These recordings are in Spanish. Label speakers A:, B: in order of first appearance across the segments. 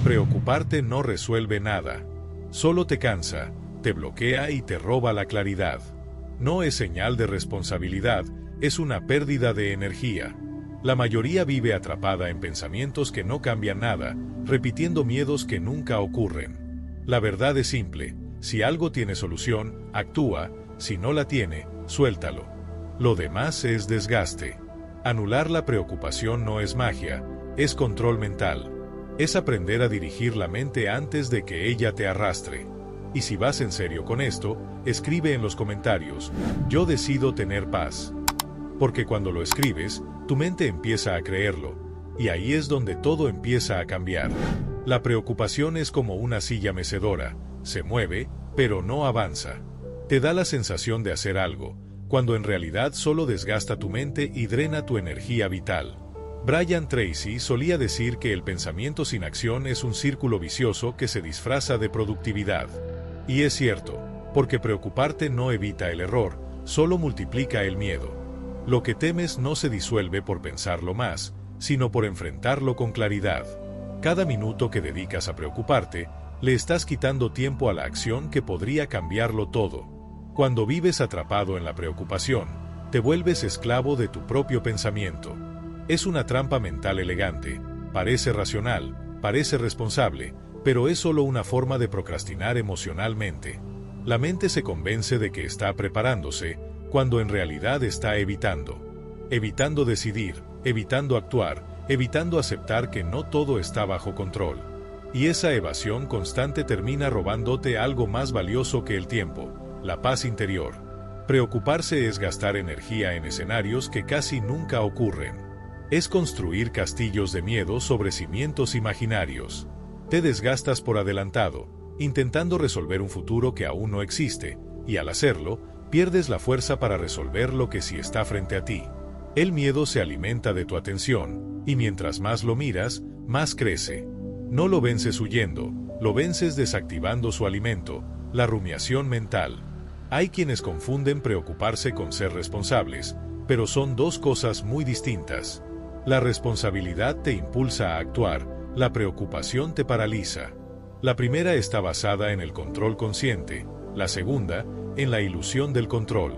A: Preocuparte no resuelve nada. Solo te cansa, te bloquea y te roba la claridad. No es señal de responsabilidad, es una pérdida de energía. La mayoría vive atrapada en pensamientos que no cambian nada, repitiendo miedos que nunca ocurren. La verdad es simple: si algo tiene solución, actúa; si no la tiene, suéltalo. Lo demás es desgaste. Anular la preocupación no es magia, es control mental. Es aprender a dirigir la mente antes de que ella te arrastre. Y si vas en serio con esto, escribe en los comentarios: yo decido tener paz. Porque cuando lo escribes, tu mente empieza a creerlo, y ahí es donde todo empieza a cambiar. La preocupación es como una silla mecedora: se mueve, pero no avanza. Te da la sensación de hacer algo, cuando en realidad solo desgasta tu mente y drena tu energía vital. Brian Tracy solía decir que el pensamiento sin acción es un círculo vicioso que se disfraza de productividad. Y es cierto, porque preocuparte no evita el error, solo multiplica el miedo. Lo que temes no se disuelve por pensarlo más, sino por enfrentarlo con claridad. Cada minuto que dedicas a preocuparte, le estás quitando tiempo a la acción que podría cambiarlo todo. Cuando vives atrapado en la preocupación, te vuelves esclavo de tu propio pensamiento. Es una trampa mental elegante, parece racional, parece responsable, pero es solo una forma de procrastinar emocionalmente. La mente se convence de que está preparándose, cuando en realidad está evitando. Evitando decidir, evitando actuar, evitando aceptar que no todo está bajo control. Y esa evasión constante termina robándote algo más valioso que el tiempo: la paz interior. Preocuparse es gastar energía en escenarios que casi nunca ocurren. Es construir castillos de miedo sobre cimientos imaginarios. Te desgastas por adelantado, intentando resolver un futuro que aún no existe, y al hacerlo, pierdes la fuerza para resolver lo que sí está frente a ti. El miedo se alimenta de tu atención, y mientras más lo miras, más crece. No lo vences huyendo, lo vences desactivando su alimento, la rumiación mental. Hay quienes confunden preocuparse con ser responsables, pero son dos cosas muy distintas. La responsabilidad te impulsa a actuar, la preocupación te paraliza. La primera está basada en el control consciente, la segunda, en la ilusión del control.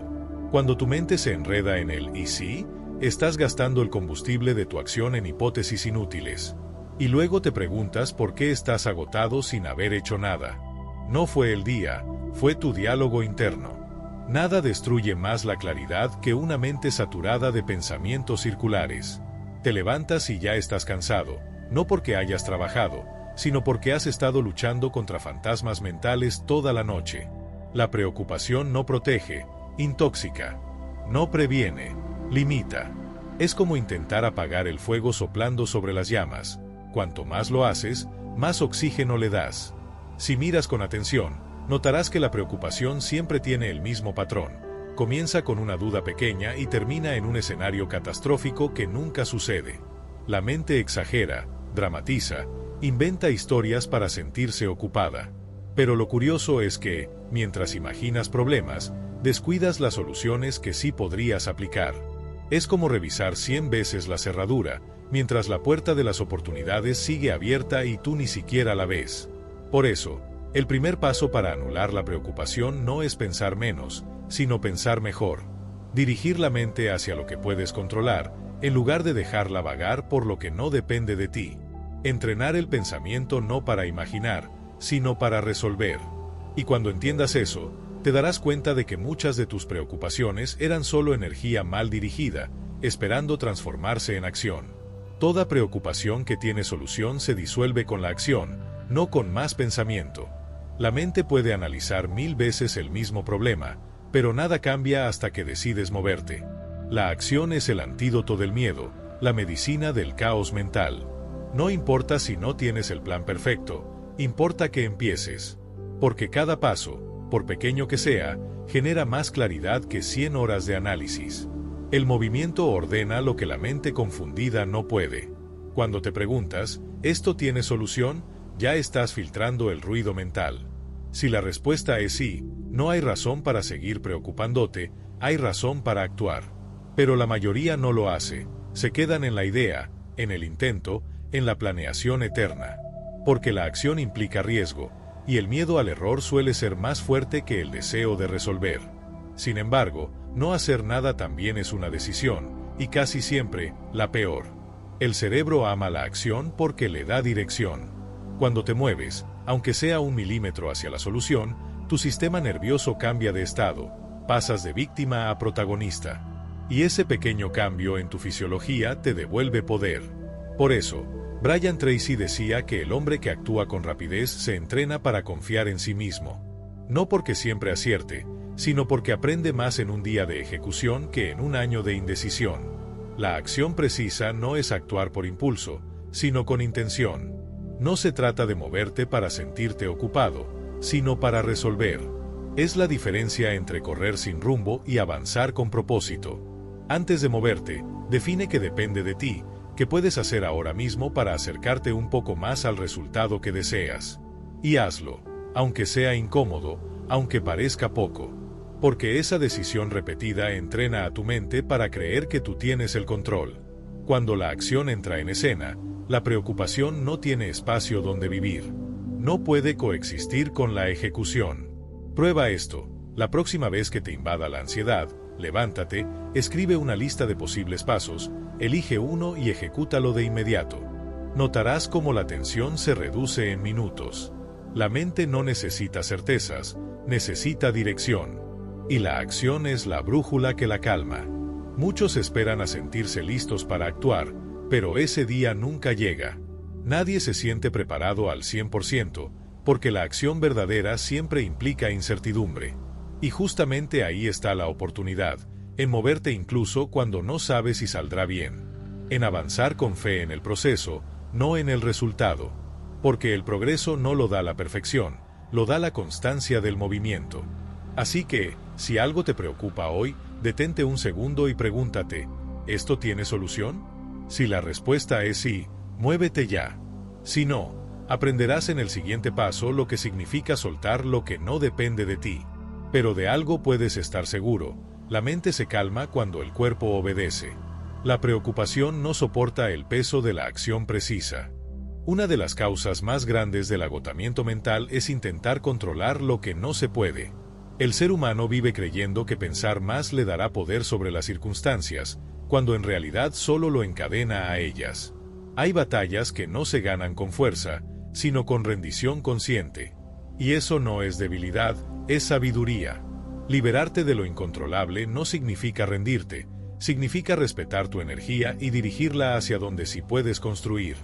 A: Cuando tu mente se enreda en el ¿y si?, estás gastando el combustible de tu acción en hipótesis inútiles. Y luego te preguntas por qué estás agotado sin haber hecho nada. No fue el día, fue tu diálogo interno. Nada destruye más la claridad que una mente saturada de pensamientos circulares. Te levantas y ya estás cansado, no porque hayas trabajado, sino porque has estado luchando contra fantasmas mentales toda la noche. La preocupación no protege, intóxica. No previene, limita. Es como intentar apagar el fuego soplando sobre las llamas. Cuanto más lo haces, más oxígeno le das. Si miras con atención, notarás que la preocupación siempre tiene el mismo patrón. Comienza con una duda pequeña y termina en un escenario catastrófico que nunca sucede. La mente exagera, dramatiza, inventa historias para sentirse ocupada. Pero lo curioso es que, mientras imaginas problemas, descuidas las soluciones que sí podrías aplicar. Es como revisar 100 veces la cerradura, mientras la puerta de las oportunidades sigue abierta y tú ni siquiera la ves. Por eso, el primer paso para anular la preocupación no es pensar menos, sino pensar mejor. Dirigir la mente hacia lo que puedes controlar, en lugar de dejarla vagar por lo que no depende de ti. Entrenar el pensamiento no para imaginar, sino para resolver. Y cuando entiendas eso, te darás cuenta de que muchas de tus preocupaciones eran solo energía mal dirigida, esperando transformarse en acción. Toda preocupación que tiene solución se disuelve con la acción, no con más pensamiento. La mente puede analizar 1000 veces el mismo problema, pero nada cambia hasta que decides moverte. La acción es el antídoto del miedo, la medicina del caos mental. No importa si no tienes el plan perfecto, importa que empieces. Porque cada paso, por pequeño que sea, genera más claridad que 100 horas de análisis. El movimiento ordena lo que la mente confundida no puede. Cuando te preguntas, ¿esto tiene solución?, ya estás filtrando el ruido mental. Si la respuesta es sí, no hay razón para seguir preocupándote, hay razón para actuar. Pero la mayoría no lo hace, se quedan en la idea, en el intento, en la planeación eterna. porque la acción implica riesgo, y el miedo al error suele ser más fuerte que el deseo de resolver. Sin embargo, no hacer nada también es una decisión, y casi siempre, la peor. El cerebro ama la acción porque le da dirección. Cuando te mueves, aunque sea 1 milímetro hacia la solución, tu sistema nervioso cambia de estado, pasas de víctima a protagonista. Y ese pequeño cambio en tu fisiología te devuelve poder. Por eso, Brian Tracy decía que el hombre que actúa con rapidez se entrena para confiar en sí mismo. No porque siempre acierte, sino porque aprende más en un día de ejecución que en un año de indecisión. La acción precisa no es actuar por impulso, sino con intención. No se trata de moverte para sentirte ocupado, sino para resolver. Es la diferencia entre correr sin rumbo y avanzar con propósito. Antes de moverte, define qué depende de ti, qué puedes hacer ahora mismo para acercarte un poco más al resultado que deseas. Y hazlo, aunque sea incómodo, aunque parezca poco. Porque esa decisión repetida entrena a tu mente para creer que tú tienes el control. Cuando la acción entra en escena, la preocupación no tiene espacio donde vivir. No puede coexistir con la ejecución. Prueba esto. La próxima vez que te invada la ansiedad, levántate, escribe una lista de posibles pasos, elige uno y ejecútalo de inmediato. Notarás cómo la tensión se reduce en minutos. La mente no necesita certezas, necesita dirección. Y la acción es la brújula que la calma. Muchos esperan a sentirse listos para actuar, pero ese día nunca llega. Nadie se siente preparado al 100%, porque la acción verdadera siempre implica incertidumbre. Y justamente ahí está la oportunidad, en moverte incluso cuando no sabes si saldrá bien. En avanzar con fe en el proceso, no en el resultado. Porque el progreso no lo da la perfección, lo da la constancia del movimiento. Así que, si algo te preocupa hoy, detente un segundo y pregúntate, ¿esto tiene solución? Si la respuesta es sí, muévete ya. Si no, aprenderás en el siguiente paso lo que significa soltar lo que no depende de ti. Pero de algo puedes estar seguro, la mente se calma cuando el cuerpo obedece. La preocupación no soporta el peso de la acción precisa. Una de las causas más grandes del agotamiento mental es intentar controlar lo que no se puede. El ser humano vive creyendo que pensar más le dará poder sobre las circunstancias, cuando en realidad solo lo encadena a ellas. Hay batallas que no se ganan con fuerza, sino con rendición consciente. Y eso no es debilidad, es sabiduría. Liberarte de lo incontrolable no significa rendirte, significa respetar tu energía y dirigirla hacia donde sí puedes construir.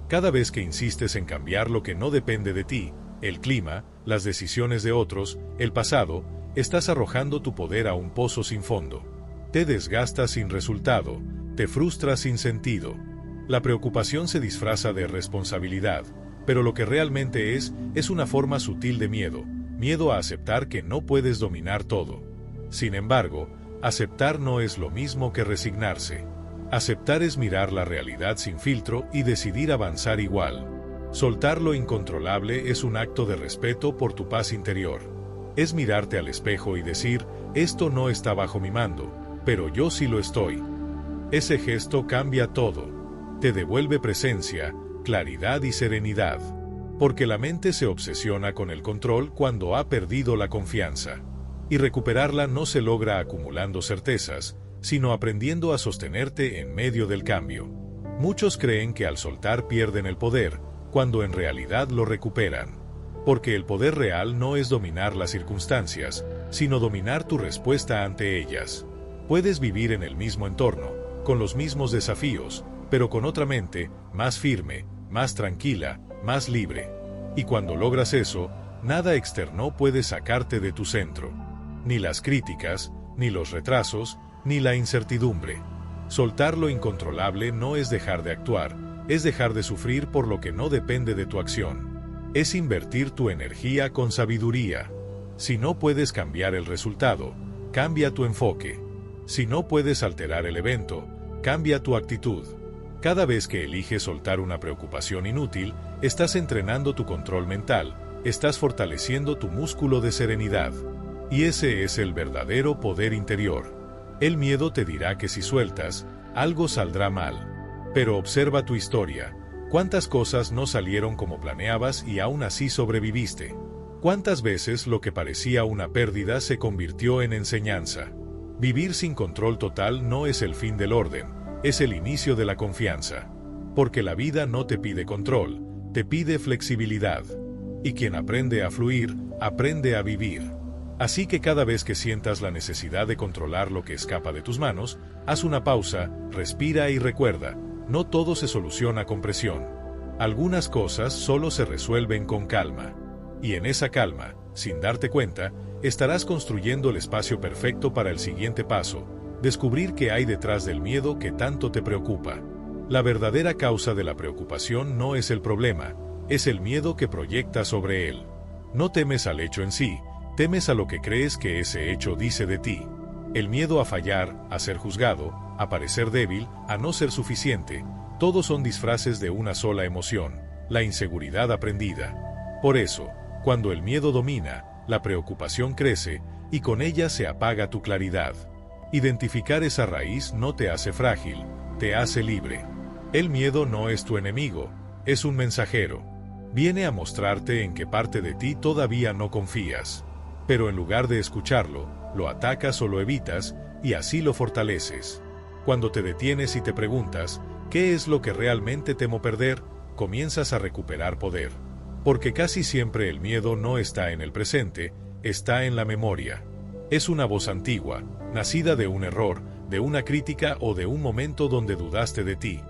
A: Cada vez que insistes en cambiar lo que no depende de ti, el clima, las decisiones de otros, el pasado, estás arrojando tu poder a un pozo sin fondo. Te desgastas sin resultado, te frustras sin sentido. La preocupación se disfraza de responsabilidad, pero lo que realmente es una forma sutil de miedo, miedo a aceptar que no puedes dominar todo. Sin embargo, aceptar no es lo mismo que resignarse. Aceptar es mirar la realidad sin filtro y decidir avanzar igual. Soltar lo incontrolable es un acto de respeto por tu paz interior. Es mirarte al espejo y decir, esto no está bajo mi mando, pero yo sí lo estoy. Ese gesto cambia todo. Te devuelve presencia, claridad y serenidad. Porque la mente se obsesiona con el control cuando ha perdido la confianza. Y recuperarla no se logra acumulando certezas, sino aprendiendo a sostenerte en medio del cambio. Muchos creen que al soltar pierden el poder, cuando en realidad lo recuperan. Porque el poder real no es dominar las circunstancias, sino dominar tu respuesta ante ellas. Puedes vivir en el mismo entorno, con los mismos desafíos, pero con otra mente, más firme, más tranquila, más libre. Y cuando logras eso, nada externo puede sacarte de tu centro. Ni las críticas, ni los retrasos, ni la incertidumbre. Soltar lo incontrolable no es dejar de actuar, es dejar de sufrir por lo que no depende de tu acción. Es invertir tu energía con sabiduría. Si no puedes cambiar el resultado, cambia tu enfoque. Si no puedes alterar el evento, cambia tu actitud. Cada vez que eliges soltar una preocupación inútil, estás entrenando tu control mental, estás fortaleciendo tu músculo de serenidad. Y ese es el verdadero poder interior. El miedo te dirá que si sueltas, algo saldrá mal. Pero observa tu historia. ¿Cuántas cosas no salieron como planeabas y aún así sobreviviste? ¿Cuántas veces lo que parecía una pérdida se convirtió en enseñanza? Vivir sin control total no es el fin del orden, es el inicio de la confianza. Porque la vida no te pide control, te pide flexibilidad. Y quien aprende a fluir, aprende a vivir. Así que cada vez que sientas la necesidad de controlar lo que escapa de tus manos, haz una pausa, respira y recuerda, no todo se soluciona con presión. Algunas cosas solo se resuelven con calma. Y en esa calma, sin darte cuenta, estarás construyendo el espacio perfecto para el siguiente paso, descubrir qué hay detrás del miedo que tanto te preocupa. La verdadera causa de la preocupación no es el problema, es el miedo que proyectas sobre él. No temes al hecho en sí, temes a lo que crees que ese hecho dice de ti. El miedo a fallar, a ser juzgado, a parecer débil, a no ser suficiente, todos son disfraces de una sola emoción, la inseguridad aprendida. Por eso, cuando el miedo domina, la preocupación crece, y con ella se apaga tu claridad. Identificar esa raíz no te hace frágil, te hace libre. El miedo no es tu enemigo, es un mensajero. Viene a mostrarte en qué parte de ti todavía no confías. Pero en lugar de escucharlo, lo atacas o lo evitas, y así lo fortaleces. Cuando te detienes y te preguntas, ¿qué es lo que realmente temo perder?, comienzas a recuperar poder. Porque casi siempre el miedo no está en el presente, está en la memoria. Es una voz antigua, nacida de un error, de una crítica o de un momento donde dudaste de ti.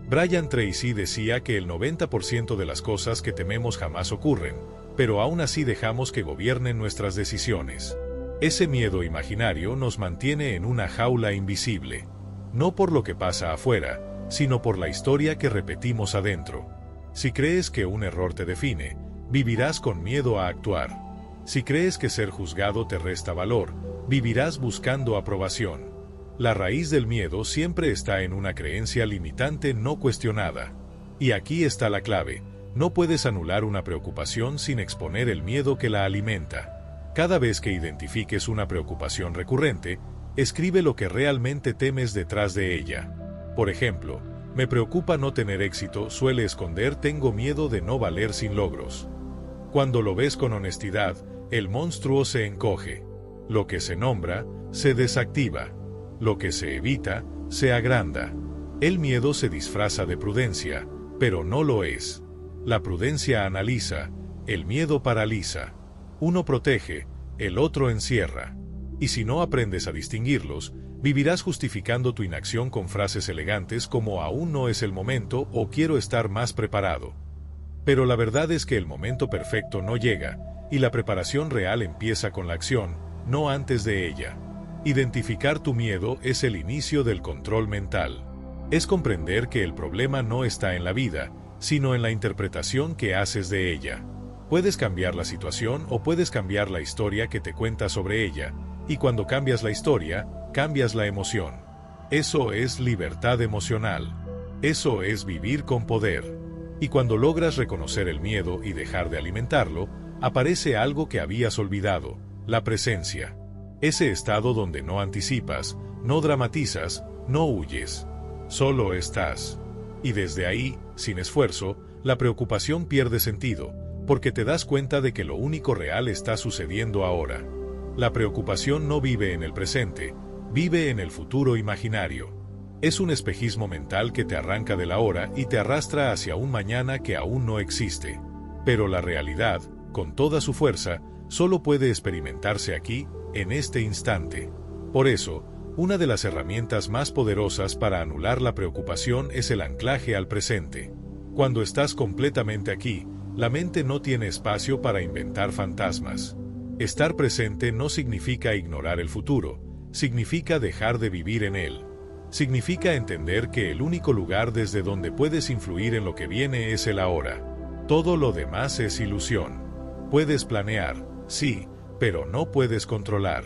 A: Brian Tracy decía que el 90% de las cosas que tememos jamás ocurren, pero aún así dejamos que gobiernen nuestras decisiones. Ese miedo imaginario nos mantiene en una jaula invisible, no por lo que pasa afuera, sino por la historia que repetimos adentro. Si crees que un error te define, vivirás con miedo a actuar. Si crees que ser juzgado te resta valor, vivirás buscando aprobación. La raíz del miedo siempre está en una creencia limitante no cuestionada. Y aquí está la clave, no puedes anular una preocupación sin exponer el miedo que la alimenta. Cada vez que identifiques una preocupación recurrente, escribe lo que realmente temes detrás de ella. Por ejemplo, me preocupa no tener éxito, suele esconder tengo miedo de no valer sin logros. Cuando lo ves con honestidad, el monstruo se encoge. Lo que se nombra, se desactiva. Lo que se evita, se agranda. El miedo se disfraza de prudencia, pero no lo es. La prudencia analiza, el miedo paraliza. Uno protege, el otro encierra. Y si no aprendes a distinguirlos, vivirás justificando tu inacción con frases elegantes como aún no es el momento o quiero estar más preparado. Pero la verdad es que el momento perfecto no llega, y la preparación real empieza con la acción, no antes de ella. Identificar tu miedo es el inicio del control mental. Es comprender que el problema no está en la vida, sino en la interpretación que haces de ella. Puedes cambiar la situación o puedes cambiar la historia que te cuentas sobre ella, y cuando cambias la historia, cambias la emoción. Eso es libertad emocional. Eso es vivir con poder. Y cuando logras reconocer el miedo y dejar de alimentarlo, aparece algo que habías olvidado, la presencia. Ese estado donde no anticipas, no dramatizas, no huyes. Solo estás. Y desde ahí, sin esfuerzo, la preocupación pierde sentido, porque te das cuenta de que lo único real está sucediendo ahora. La preocupación no vive en el presente, vive en el futuro imaginario. Es un espejismo mental que te arranca de la hora y te arrastra hacia un mañana que aún no existe. Pero la realidad, con toda su fuerza, solo puede experimentarse aquí, en este instante. Por eso, una de las herramientas más poderosas para anular la preocupación es el anclaje al presente. Cuando estás completamente aquí, la mente no tiene espacio para inventar fantasmas. Estar presente no significa ignorar el futuro, significa dejar de vivir en él. Significa entender que el único lugar desde donde puedes influir en lo que viene es el ahora. Todo lo demás es ilusión. Puedes planear, sí, pero no puedes controlar.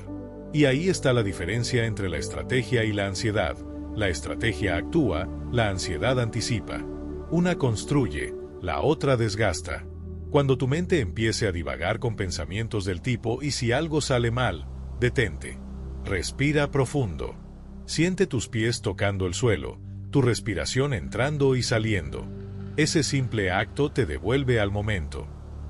A: Y ahí está la diferencia entre la estrategia y la ansiedad. La estrategia actúa, la ansiedad anticipa. Una construye, la otra desgasta. Cuando tu mente empiece a divagar con pensamientos del tipo «¿y si algo sale mal?», detente. Respira profundo. Siente tus pies tocando el suelo, tu respiración entrando y saliendo. Ese simple acto te devuelve al momento.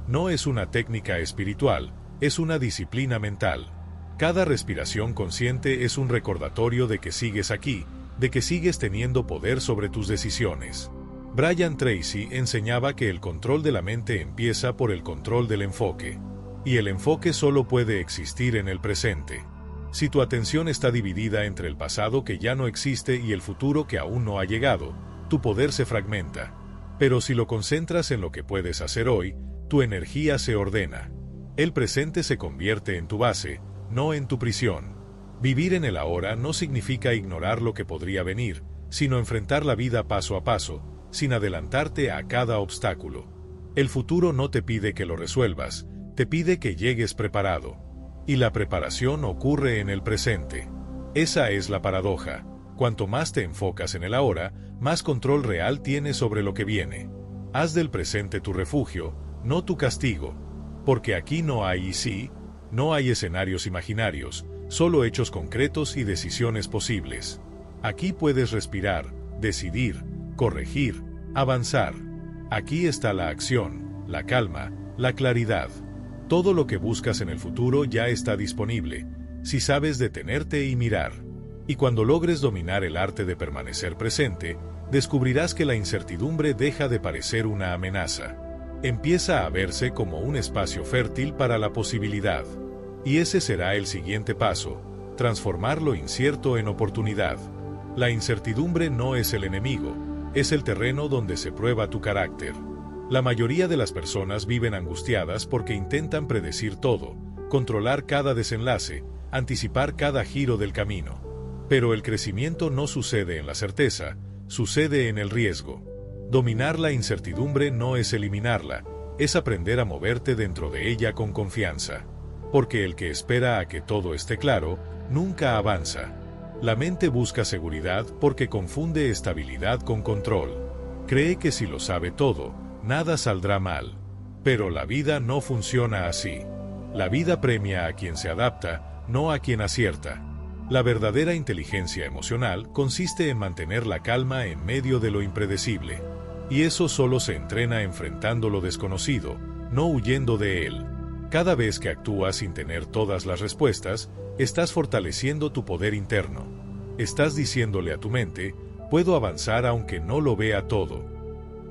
A: No es una técnica espiritual, es una disciplina mental. Cada respiración consciente es un recordatorio de que sigues aquí, de que sigues teniendo poder sobre tus decisiones. Brian Tracy enseñaba que el control de la mente empieza por el control del enfoque. Y el enfoque solo puede existir en el presente. Si tu atención está dividida entre el pasado que ya no existe y el futuro que aún no ha llegado, tu poder se fragmenta. Pero si lo concentras en lo que puedes hacer hoy, tu energía se ordena. El presente se convierte en tu base, no en tu prisión. Vivir en el ahora no significa ignorar lo que podría venir, sino enfrentar la vida paso a paso, sin adelantarte a cada obstáculo. El futuro no te pide que lo resuelvas, te pide que llegues preparado. Y la preparación ocurre en el presente. Esa es la paradoja. Cuanto más te enfocas en el ahora, más control real tienes sobre lo que viene. Haz del presente tu refugio, no tu castigo. Porque aquí no hay y sí, no hay escenarios imaginarios, solo hechos concretos y decisiones posibles. Aquí puedes respirar, decidir, corregir, avanzar. Aquí está la acción, la calma, la claridad. Todo lo que buscas en el futuro ya está disponible, si sabes detenerte y mirar. Y cuando logres dominar el arte de permanecer presente, descubrirás que la incertidumbre deja de parecer una amenaza. Empieza a verse como un espacio fértil para la posibilidad. Y ese será el siguiente paso, transformar lo incierto en oportunidad. La incertidumbre no es el enemigo, es el terreno donde se prueba tu carácter. La mayoría de las personas viven angustiadas porque intentan predecir todo, controlar cada desenlace, anticipar cada giro del camino. Pero el crecimiento no sucede en la certeza, sucede en el riesgo. Dominar la incertidumbre no es eliminarla, es aprender a moverte dentro de ella con confianza. Porque el que espera a que todo esté claro, nunca avanza. La mente busca seguridad porque confunde estabilidad con control. Cree que si lo sabe todo, nada saldrá mal. Pero la vida no funciona así. La vida premia a quien se adapta, no a quien acierta. La verdadera inteligencia emocional consiste en mantener la calma en medio de lo impredecible. Y eso solo se entrena enfrentando lo desconocido, no huyendo de él. Cada vez que actúas sin tener todas las respuestas, estás fortaleciendo tu poder interno. Estás diciéndole a tu mente, puedo avanzar aunque no lo vea todo.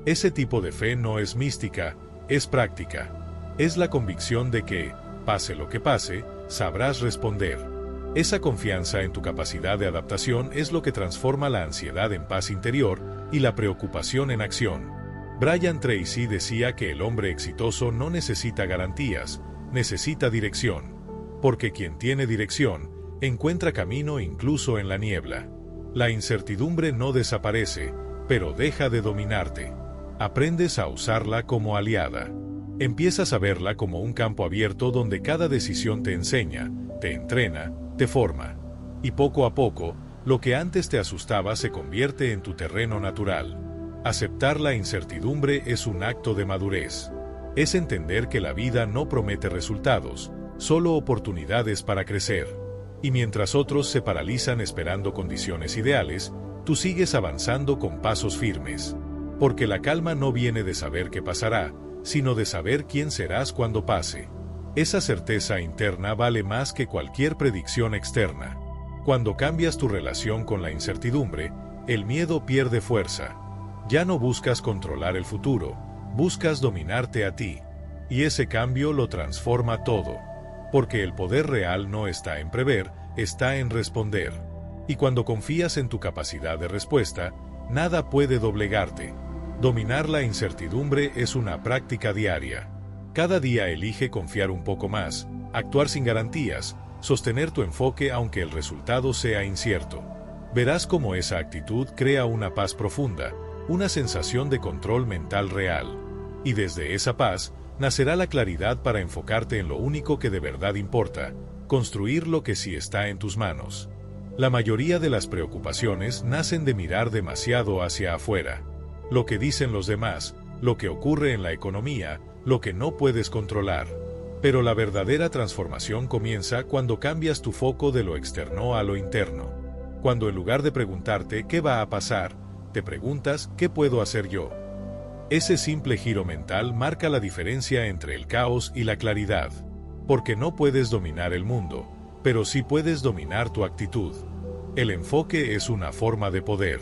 A: Ese tipo de fe no es mística, es práctica. Es la convicción de que, pase lo que pase, sabrás responder. Esa confianza en tu capacidad de adaptación es lo que transforma la ansiedad en paz interior y la preocupación en acción. Brian Tracy decía que el hombre exitoso no necesita garantías, necesita dirección. Porque quien tiene dirección, encuentra camino incluso en la niebla. La incertidumbre no desaparece, pero deja de dominarte. Aprendes a usarla como aliada. Empiezas a verla como un campo abierto donde cada decisión te enseña, te entrena, te forma. Y poco a poco, lo que antes te asustaba se convierte en tu terreno natural. Aceptar la incertidumbre es un acto de madurez. Es entender que la vida no promete resultados, solo oportunidades para crecer. Y mientras otros se paralizan esperando condiciones ideales, tú sigues avanzando con pasos firmes. Porque la calma no viene de saber qué pasará, sino de saber quién serás cuando pase. Esa certeza interna vale más que cualquier predicción externa. Cuando cambias tu relación con la incertidumbre, el miedo pierde fuerza. Ya no buscas controlar el futuro, buscas dominarte a ti. Y ese cambio lo transforma todo. Porque el poder real no está en prever, está en responder. Y cuando confías en tu capacidad de respuesta, nada puede doblegarte. Dominar la incertidumbre es una práctica diaria. Cada día elige confiar un poco más, actuar sin garantías, sostener tu enfoque aunque el resultado sea incierto. Verás cómo esa actitud crea una paz profunda, una sensación de control mental real. Y desde esa paz, nacerá la claridad para enfocarte en lo único que de verdad importa, construir lo que sí está en tus manos. La mayoría de las preocupaciones nacen de mirar demasiado hacia afuera. Lo que dicen los demás, lo que ocurre en la economía, lo que no puedes controlar. Pero la verdadera transformación comienza cuando cambias tu foco de lo externo a lo interno. Cuando en lugar de preguntarte ¿qué va a pasar?, te preguntas ¿qué puedo hacer yo? Ese simple giro mental marca la diferencia entre el caos y la claridad. Porque no puedes dominar el mundo, pero sí puedes dominar tu actitud. El enfoque es una forma de poder.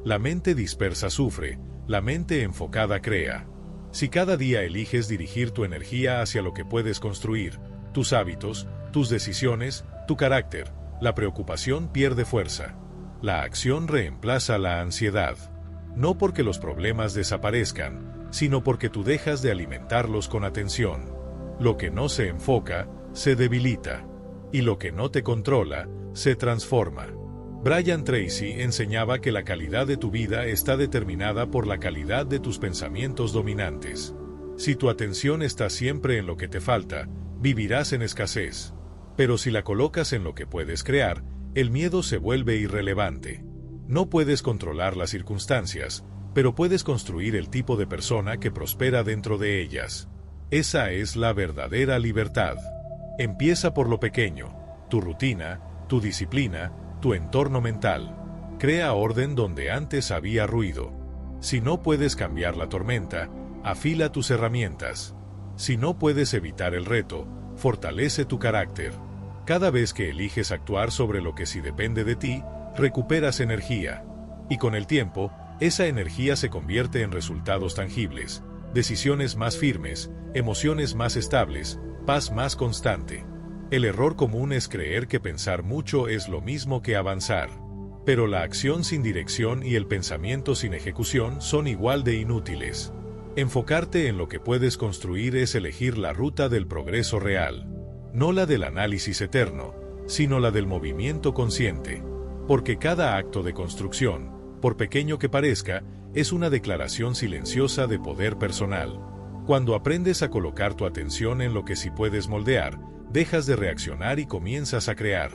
A: La mente dispersa sufre, la mente enfocada crea. Si cada día eliges dirigir tu energía hacia lo que puedes construir, tus hábitos, tus decisiones, tu carácter, la preocupación pierde fuerza. La acción reemplaza la ansiedad. No porque los problemas desaparezcan, sino porque tú dejas de alimentarlos con atención. Lo que no se enfoca, se debilita. Y lo que no te controla, se transforma. Brian Tracy enseñaba que la calidad de tu vida está determinada por la calidad de tus pensamientos dominantes. Si tu atención está siempre en lo que te falta, vivirás en escasez. Pero si la colocas en lo que puedes crear, el miedo se vuelve irrelevante. No puedes controlar las circunstancias, pero puedes construir el tipo de persona que prospera dentro de ellas. Esa es la verdadera libertad. Empieza por lo pequeño, tu rutina, tu disciplina, tu entorno mental. Crea orden donde antes había ruido. Si no puedes cambiar la tormenta, afila tus herramientas. Si no puedes evitar el reto, fortalece tu carácter. Cada vez que eliges actuar sobre lo que sí depende de ti, recuperas energía. Y con el tiempo, esa energía se convierte en resultados tangibles, decisiones más firmes, emociones más estables, paz más constante. El error común es creer que pensar mucho es lo mismo que avanzar. Pero la acción sin dirección y el pensamiento sin ejecución son igual de inútiles. Enfocarte en lo que puedes construir es elegir la ruta del progreso real. No la del análisis eterno, sino la del movimiento consciente. Porque cada acto de construcción, por pequeño que parezca, es una declaración silenciosa de poder personal. Cuando aprendes a colocar tu atención en lo que sí puedes moldear, dejas de reaccionar y comienzas a crear.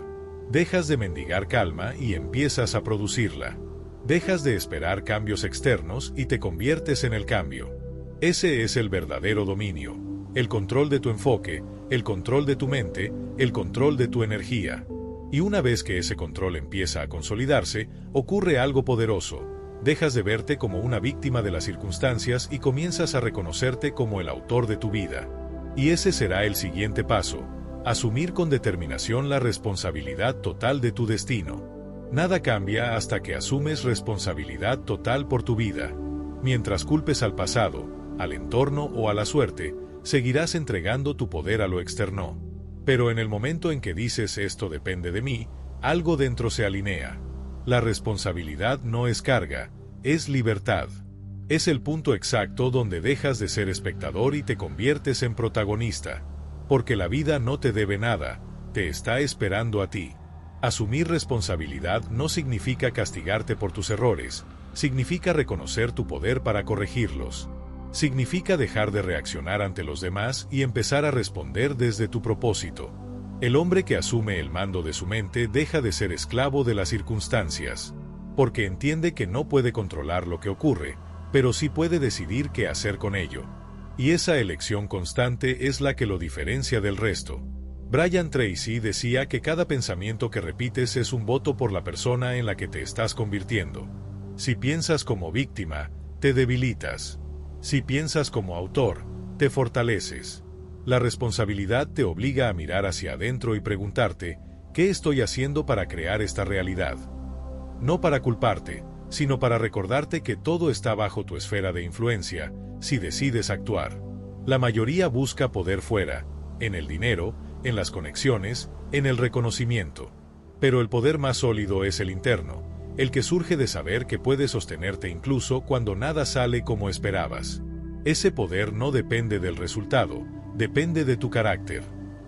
A: Dejas de mendigar calma y empiezas a producirla. Dejas de esperar cambios externos y te conviertes en el cambio. Ese es el verdadero dominio. El control de tu enfoque, el control de tu mente, el control de tu energía. Y una vez que ese control empieza a consolidarse, ocurre algo poderoso. Dejas de verte como una víctima de las circunstancias y comienzas a reconocerte como el autor de tu vida. Y ese será el siguiente paso: asumir con determinación la responsabilidad total de tu destino. Nada cambia hasta que asumes responsabilidad total por tu vida. Mientras culpes al pasado, al entorno o a la suerte, seguirás entregando tu poder a lo externo. Pero en el momento en que dices esto depende de mí, algo dentro se alinea. La responsabilidad no es carga, es libertad. Es el punto exacto donde dejas de ser espectador y te conviertes en protagonista. Porque la vida no te debe nada, te está esperando a ti. Asumir responsabilidad no significa castigarte por tus errores, significa reconocer tu poder para corregirlos. Significa dejar de reaccionar ante los demás y empezar a responder desde tu propósito. El hombre que asume el mando de su mente deja de ser esclavo de las circunstancias, porque entiende que no puede controlar lo que ocurre, pero sí puede decidir qué hacer con ello. Y esa elección constante es la que lo diferencia del resto. Brian Tracy decía que cada pensamiento que repites es un voto por la persona en la que te estás convirtiendo. Si piensas como víctima, te debilitas. Si piensas como autor, te fortaleces. La responsabilidad te obliga a mirar hacia adentro y preguntarte, ¿qué estoy haciendo para crear esta realidad? No para culparte, sino para recordarte que todo está bajo tu esfera de influencia, si decides actuar. La mayoría busca poder fuera, en el dinero, en las conexiones, en el reconocimiento. Pero el poder más sólido es el interno, el que surge de saber que puedes sostenerte incluso cuando nada sale como esperabas. Ese poder no depende del resultado, depende de tu carácter.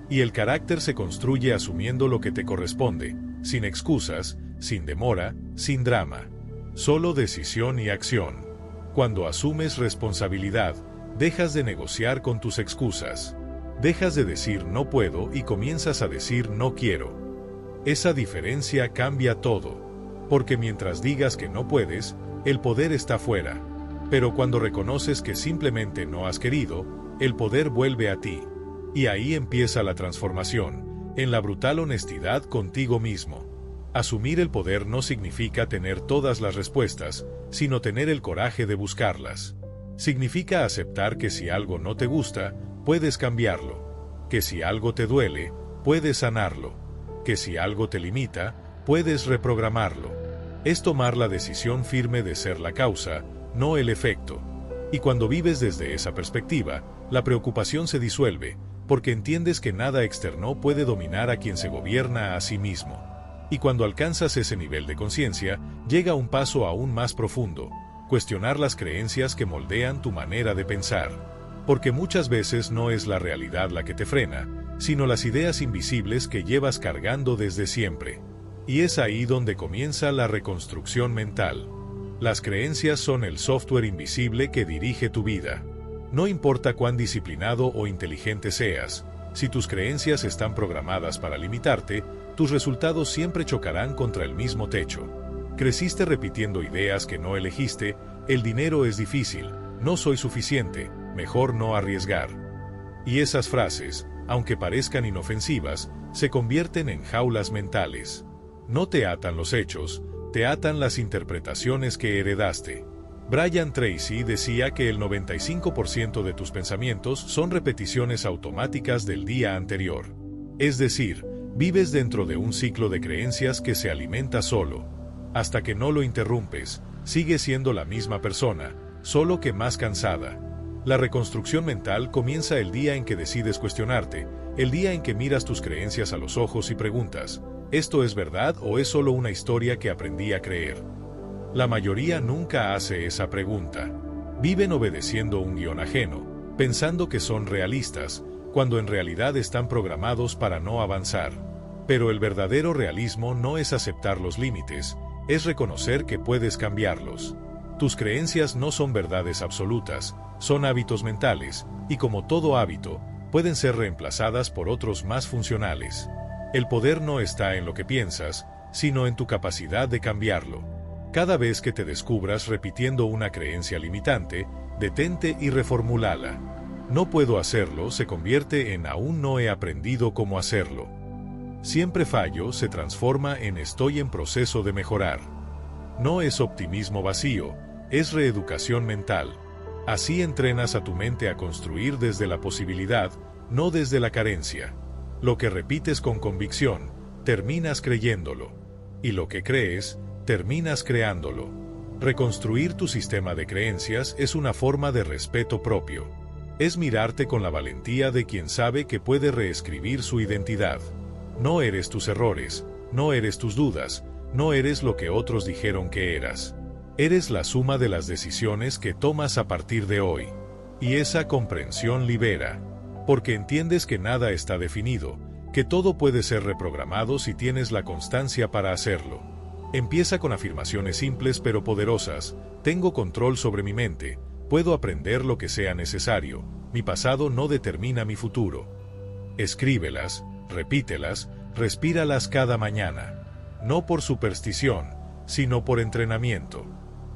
A: Y el carácter se construye asumiendo lo que te corresponde, sin excusas, sin demora, sin drama. Solo decisión y acción. Cuando asumes responsabilidad, dejas de negociar con tus excusas. Dejas de decir no puedo y comienzas a decir no quiero. Esa diferencia cambia todo. Porque mientras digas que no puedes, el poder está fuera. Pero cuando reconoces que simplemente no has querido, el poder vuelve a ti. Y ahí empieza la transformación, en la brutal honestidad contigo mismo. Asumir el poder no significa tener todas las respuestas, sino tener el coraje de buscarlas. Significa aceptar que si algo no te gusta, puedes cambiarlo, que si algo te duele, puedes sanarlo, que si algo te limita, puedes reprogramarlo. Es tomar la decisión firme de ser la causa, no el efecto. Y cuando vives desde esa perspectiva, la preocupación se disuelve, porque entiendes que nada externo puede dominar a quien se gobierna a sí mismo. Y cuando alcanzas ese nivel de conciencia, llega un paso aún más profundo: cuestionar las creencias que moldean tu manera de pensar. Porque muchas veces no es la realidad la que te frena, sino las ideas invisibles que llevas cargando desde siempre. Y es ahí donde comienza la reconstrucción mental. Las creencias son el software invisible que dirige tu vida. No importa cuán disciplinado o inteligente seas, si tus creencias están programadas para limitarte, tus resultados siempre chocarán contra el mismo techo. Creciste repitiendo ideas que no elegiste: el dinero es difícil, no soy suficiente, mejor no arriesgar. Y esas frases, aunque parezcan inofensivas, se convierten en jaulas mentales. No te atan los hechos, te atan las interpretaciones que heredaste. Brian Tracy decía que el 95% de tus pensamientos son repeticiones automáticas del día anterior. Es decir, vives dentro de un ciclo de creencias que se alimenta solo. Hasta que no lo interrumpes, sigues siendo la misma persona, solo que más cansada. La reconstrucción mental comienza el día en que decides cuestionarte, el día en que miras tus creencias a los ojos y preguntas: ¿esto es verdad o es solo una historia que aprendí a creer? La mayoría nunca hace esa pregunta. Viven obedeciendo un guión ajeno, pensando que son realistas, cuando en realidad están programados para no avanzar. Pero el verdadero realismo no es aceptar los límites, es reconocer que puedes cambiarlos. Tus creencias no son verdades absolutas, son hábitos mentales, y como todo hábito, pueden ser reemplazadas por otros más funcionales. El poder no está en lo que piensas, sino en tu capacidad de cambiarlo. Cada vez que te descubras repitiendo una creencia limitante, detente y reformúlala. No puedo hacerlo se convierte en aún no he aprendido cómo hacerlo. Siempre fallo se transforma en estoy en proceso de mejorar. No es optimismo vacío, es reeducación mental. Así entrenas a tu mente a construir desde la posibilidad, no desde la carencia. Lo que repites con convicción, terminas creyéndolo. Y lo que crees, terminas creándolo. Reconstruir tu sistema de creencias es una forma de respeto propio. Es mirarte con la valentía de quien sabe que puede reescribir su identidad. No eres tus errores, no eres tus dudas, no eres lo que otros dijeron que eras. Eres la suma de las decisiones que tomas a partir de hoy. Y esa comprensión libera. Porque entiendes que nada está definido, que todo puede ser reprogramado si tienes la constancia para hacerlo. Empieza con afirmaciones simples pero poderosas: tengo control sobre mi mente, puedo aprender lo que sea necesario, mi pasado no determina mi futuro. Escríbelas, repítelas, respíralas cada mañana. No por superstición, sino por entrenamiento.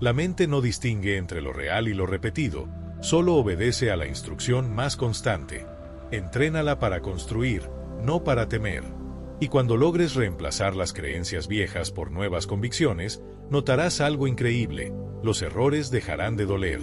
A: La mente no distingue entre lo real y lo repetido, solo obedece a la instrucción más constante. Entrénala para construir, no para temer. Y cuando logres reemplazar las creencias viejas por nuevas convicciones, notarás algo increíble: los errores dejarán de doler.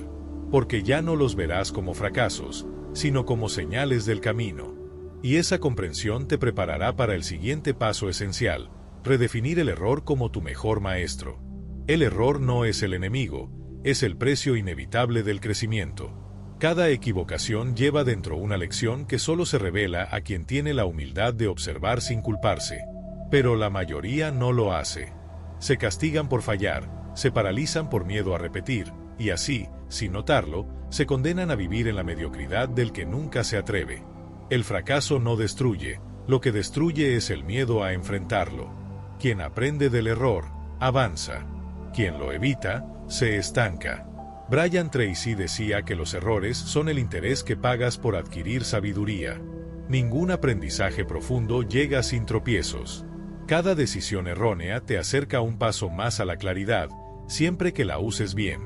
A: Porque ya no los verás como fracasos, sino como señales del camino. Y esa comprensión te preparará para el siguiente paso esencial: redefinir el error como tu mejor maestro. El error no es el enemigo, es el precio inevitable del crecimiento. Cada equivocación lleva dentro una lección que solo se revela a quien tiene la humildad de observar sin culparse. Pero la mayoría no lo hace. Se castigan por fallar, se paralizan por miedo a repetir, y así, sin notarlo, se condenan a vivir en la mediocridad del que nunca se atreve. El fracaso no destruye, lo que destruye es el miedo a enfrentarlo. Quien aprende del error, avanza. Quien lo evita, se estanca. Brian Tracy decía que los errores son el interés que pagas por adquirir sabiduría. Ningún aprendizaje profundo llega sin tropiezos. Cada decisión errónea te acerca un paso más a la claridad, siempre que la uses bien.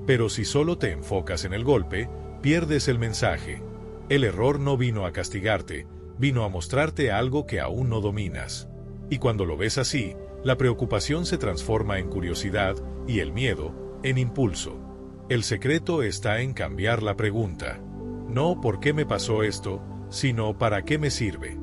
A: Pero si solo te enfocas en el golpe, pierdes el mensaje. El error no vino a castigarte, vino a mostrarte algo que aún no dominas. Y cuando lo ves así, la preocupación se transforma en curiosidad y el miedo, en impulso. El secreto está en cambiar la pregunta. No ¿por qué me pasó esto?, sino ¿para qué me sirve?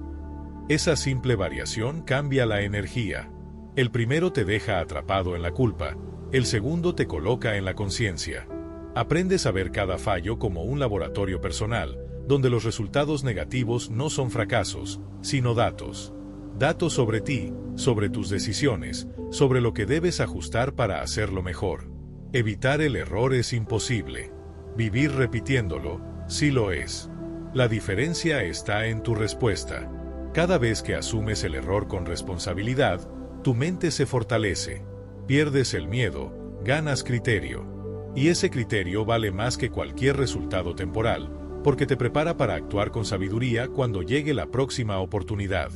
A: Esa simple variación cambia la energía. El primero te deja atrapado en la culpa, el segundo te coloca en la conciencia. Aprendes a ver cada fallo como un laboratorio personal, donde los resultados negativos no son fracasos, sino datos. Datos sobre ti, sobre tus decisiones, sobre lo que debes ajustar para hacerlo mejor. Evitar el error es imposible. Vivir repitiéndolo, sí lo es. La diferencia está en tu respuesta. Cada vez que asumes el error con responsabilidad, tu mente se fortalece. Pierdes el miedo, ganas criterio. Y ese criterio vale más que cualquier resultado temporal, porque te prepara para actuar con sabiduría cuando llegue la próxima oportunidad.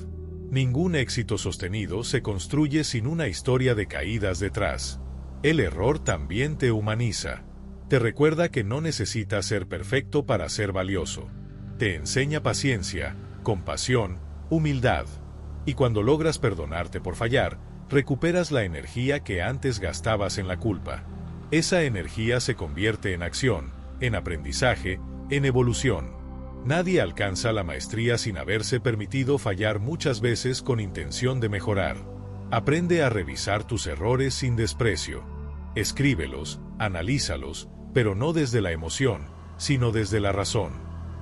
A: Ningún éxito sostenido se construye sin una historia de caídas detrás. El error también te humaniza. Te recuerda que no necesitas ser perfecto para ser valioso. Te enseña paciencia, compasión, humildad. Y cuando logras perdonarte por fallar, recuperas la energía que antes gastabas en la culpa. Esa energía se convierte en acción, en aprendizaje, en evolución. Nadie alcanza la maestría sin haberse permitido fallar muchas veces con intención de mejorar. Aprende a revisar tus errores sin desprecio. Escríbelos, analízalos, pero no desde la emoción, sino desde la razón.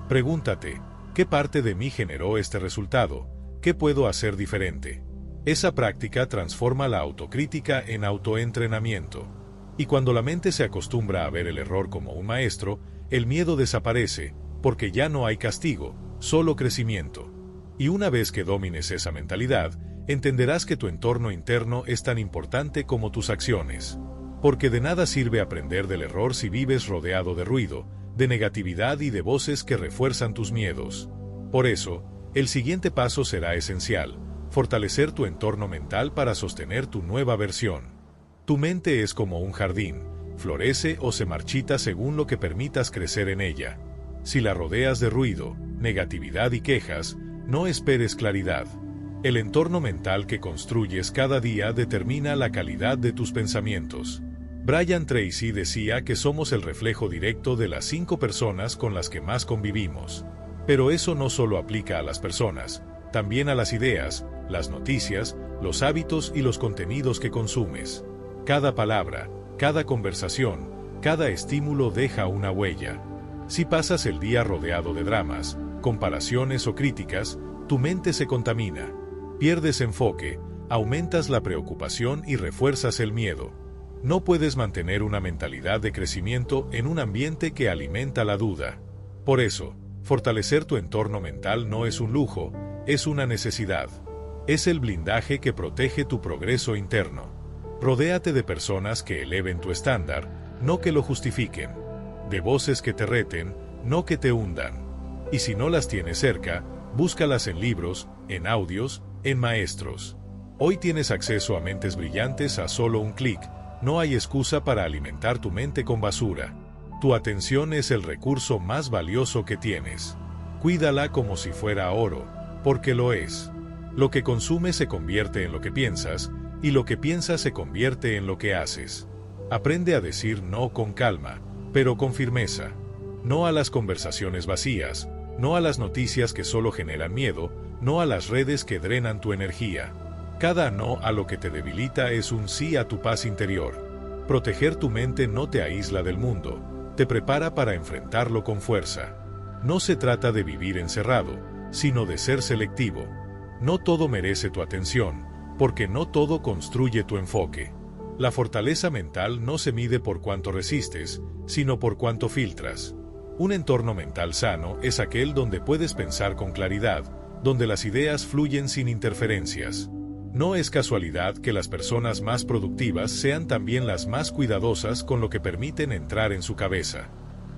A: Pregúntate, ¿qué parte de mí generó este resultado? ¿Qué puedo hacer diferente? Esa práctica transforma la autocrítica en autoentrenamiento. Y cuando la mente se acostumbra a ver el error como un maestro, el miedo desaparece, porque ya no hay castigo, solo crecimiento. Y una vez que domines esa mentalidad, entenderás que tu entorno interno es tan importante como tus acciones. Porque de nada sirve aprender del error si vives rodeado de ruido, de negatividad y de voces que refuerzan tus miedos. Por eso, el siguiente paso será esencial: fortalecer tu entorno mental para sostener tu nueva versión. Tu mente es como un jardín, florece o se marchita según lo que permitas crecer en ella. Si la rodeas de ruido, negatividad y quejas, no esperes claridad. El entorno mental que construyes cada día determina la calidad de tus pensamientos. Brian Tracy decía que somos el reflejo directo de las 5 personas con las que más convivimos. Pero eso no solo aplica a las personas, también a las ideas, las noticias, los hábitos y los contenidos que consumes. Cada palabra, cada conversación, cada estímulo deja una huella. Si pasas el día rodeado de dramas, comparaciones o críticas, tu mente se contamina. Pierdes enfoque, aumentas la preocupación y refuerzas el miedo. No puedes mantener una mentalidad de crecimiento en un ambiente que alimenta la duda. Por eso, fortalecer tu entorno mental no es un lujo, es una necesidad. Es el blindaje que protege tu progreso interno. Rodéate de personas que eleven tu estándar, no que lo justifiquen. De voces que te reten, no que te hundan. Y si no las tienes cerca, búscalas en libros, en audios, en maestros. Hoy tienes acceso a mentes brillantes a solo un clic. No hay excusa para alimentar tu mente con basura. Tu atención es el recurso más valioso que tienes. Cuídala como si fuera oro, porque lo es. Lo que consumes se convierte en lo que piensas, y lo que piensas se convierte en lo que haces. Aprende a decir no con calma, pero con firmeza. No a las conversaciones vacías, no a las noticias que solo generan miedo, no a las redes que drenan tu energía. Cada no a lo que te debilita es un sí a tu paz interior. Proteger tu mente no te aísla del mundo, te prepara para enfrentarlo con fuerza. No se trata de vivir encerrado, sino de ser selectivo. No todo merece tu atención, porque no todo construye tu enfoque. La fortaleza mental no se mide por cuánto resistes, sino por cuánto filtras. Un entorno mental sano es aquel donde puedes pensar con claridad, donde las ideas fluyen sin interferencias. No es casualidad que las personas más productivas sean también las más cuidadosas con lo que permiten entrar en su cabeza.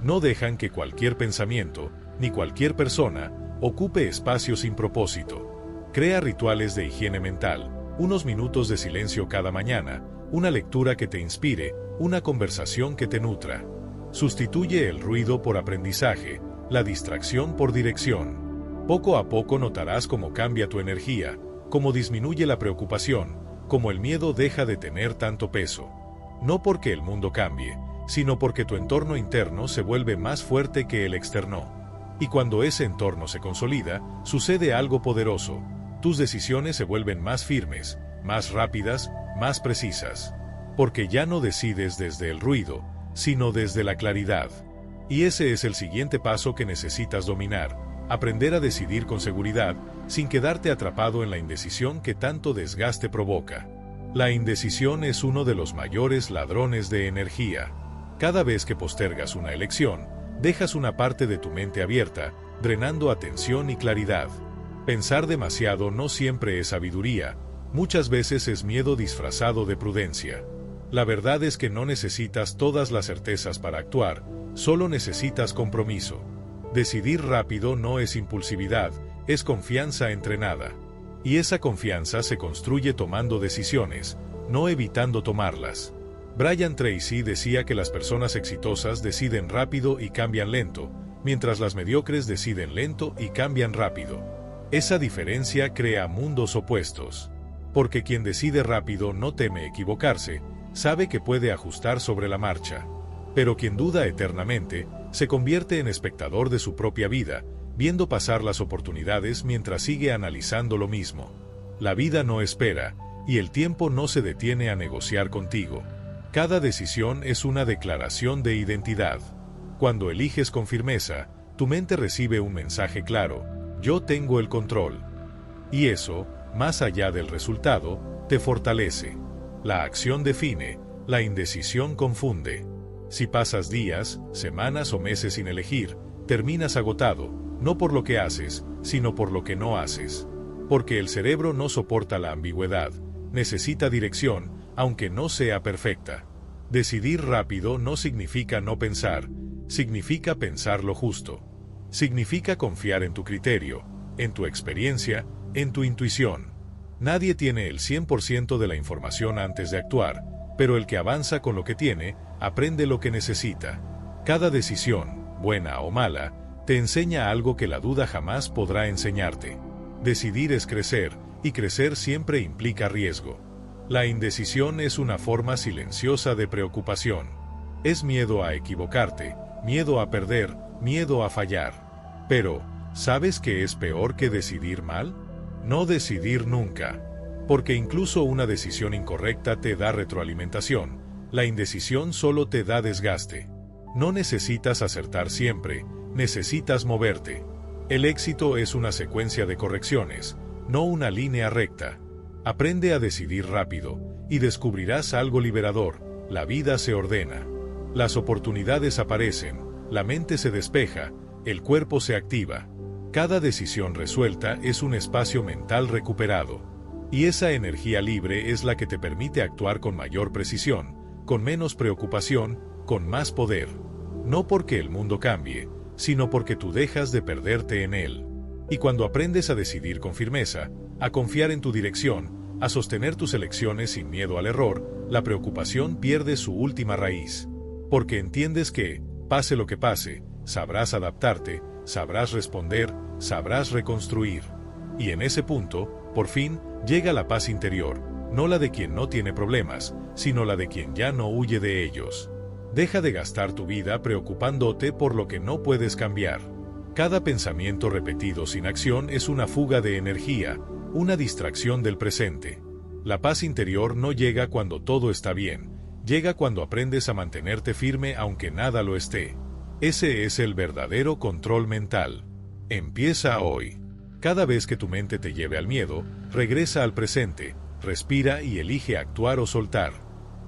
A: No dejan que cualquier pensamiento, ni cualquier persona, ocupe espacio sin propósito. Crea rituales de higiene mental, unos minutos de silencio cada mañana, una lectura que te inspire, una conversación que te nutra. Sustituye el ruido por aprendizaje, la distracción por dirección. Poco a poco notarás cómo cambia tu energía, cómo disminuye la preocupación, cómo el miedo deja de tener tanto peso. No porque el mundo cambie, sino porque tu entorno interno se vuelve más fuerte que el externo. Y cuando ese entorno se consolida, sucede algo poderoso. Tus decisiones se vuelven más firmes, más rápidas, más precisas. Porque ya no decides desde el ruido, sino desde la claridad. Y ese es el siguiente paso que necesitas dominar: aprender a decidir con seguridad, sin quedarte atrapado en la indecisión que tanto desgaste provoca. La indecisión es uno de los mayores ladrones de energía. Cada vez que postergas una elección, dejas una parte de tu mente abierta, drenando atención y claridad. Pensar demasiado no siempre es sabiduría, muchas veces es miedo disfrazado de prudencia. La verdad es que no necesitas todas las certezas para actuar, solo necesitas compromiso. Decidir rápido no es impulsividad, es confianza entrenada. Y esa confianza se construye tomando decisiones, no evitando tomarlas. Brian Tracy decía que las personas exitosas deciden rápido y cambian lento, mientras las mediocres deciden lento y cambian rápido. Esa diferencia crea mundos opuestos. Porque quien decide rápido no teme equivocarse, sabe que puede ajustar sobre la marcha. Pero quien duda eternamente, se convierte en espectador de su propia vida, viendo pasar las oportunidades mientras sigue analizando lo mismo. La vida no espera, y el tiempo no se detiene a negociar contigo. Cada decisión es una declaración de identidad. Cuando eliges con firmeza, tu mente recibe un mensaje claro: yo tengo el control. Y eso, más allá del resultado, te fortalece. La acción define, la indecisión confunde. Si pasas días, semanas o meses sin elegir, terminas agotado, no por lo que haces, sino por lo que no haces. Porque el cerebro no soporta la ambigüedad, necesita dirección, aunque no sea perfecta. Decidir rápido no significa no pensar, significa pensar lo justo. Significa confiar en tu criterio, en tu experiencia, en tu intuición. Nadie tiene el 100% de la información antes de actuar, pero el que avanza con lo que tiene, aprende lo que necesita. Cada decisión, buena o mala, te enseña algo que la duda jamás podrá enseñarte. Decidir es crecer, y crecer siempre implica riesgo. La indecisión es una forma silenciosa de preocupación. Es miedo a equivocarte, miedo a perder, miedo a fallar. Pero, ¿sabes qué es peor que decidir mal? No decidir nunca. Porque incluso una decisión incorrecta te da retroalimentación. La indecisión solo te da desgaste. No necesitas acertar siempre, necesitas moverte. El éxito es una secuencia de correcciones, no una línea recta. Aprende a decidir rápido, y descubrirás algo liberador: la vida se ordena. Las oportunidades aparecen, la mente se despeja, el cuerpo se activa. Cada decisión resuelta es un espacio mental recuperado. Y esa energía libre es la que te permite actuar con mayor precisión, con menos preocupación, con más poder. No porque el mundo cambie, sino porque tú dejas de perderte en él. Y cuando aprendes a decidir con firmeza, a confiar en tu dirección, a sostener tus elecciones sin miedo al error, la preocupación pierde su última raíz. Porque entiendes que, pase lo que pase, sabrás adaptarte, sabrás responder, sabrás reconstruir. Y en ese punto, por fin, llega la paz interior, no la de quien no tiene problemas, sino la de quien ya no huye de ellos. Deja de gastar tu vida preocupándote por lo que no puedes cambiar. Cada pensamiento repetido sin acción es una fuga de energía, una distracción del presente. La paz interior no llega cuando todo está bien, llega cuando aprendes a mantenerte firme aunque nada lo esté. Ese es el verdadero control mental. Empieza hoy. Cada vez que tu mente te lleve al miedo, regresa al presente, respira y elige actuar o soltar.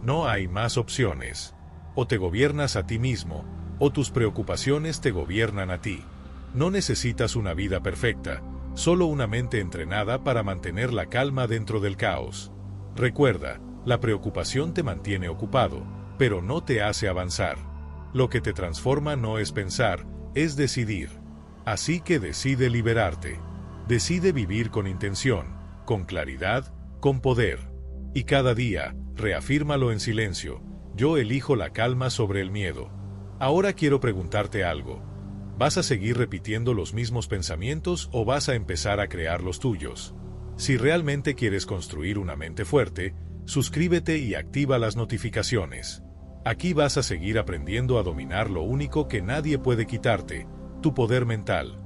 A: No hay más opciones. O te gobiernas a ti mismo, o tus preocupaciones te gobiernan a ti. No necesitas una vida perfecta, solo una mente entrenada para mantener la calma dentro del caos. Recuerda, la preocupación te mantiene ocupado, pero no te hace avanzar. Lo que te transforma no es pensar, es decidir. Así que decide liberarte. Decide vivir con intención, con claridad, con poder. Y cada día, reafírmalo en silencio: yo elijo la calma sobre el miedo. Ahora quiero preguntarte algo. ¿Vas a seguir repitiendo los mismos pensamientos o vas a empezar a crear los tuyos? Si realmente quieres construir una mente fuerte, suscríbete y activa las notificaciones. Aquí vas a seguir aprendiendo a dominar lo único que nadie puede quitarte, tu poder mental.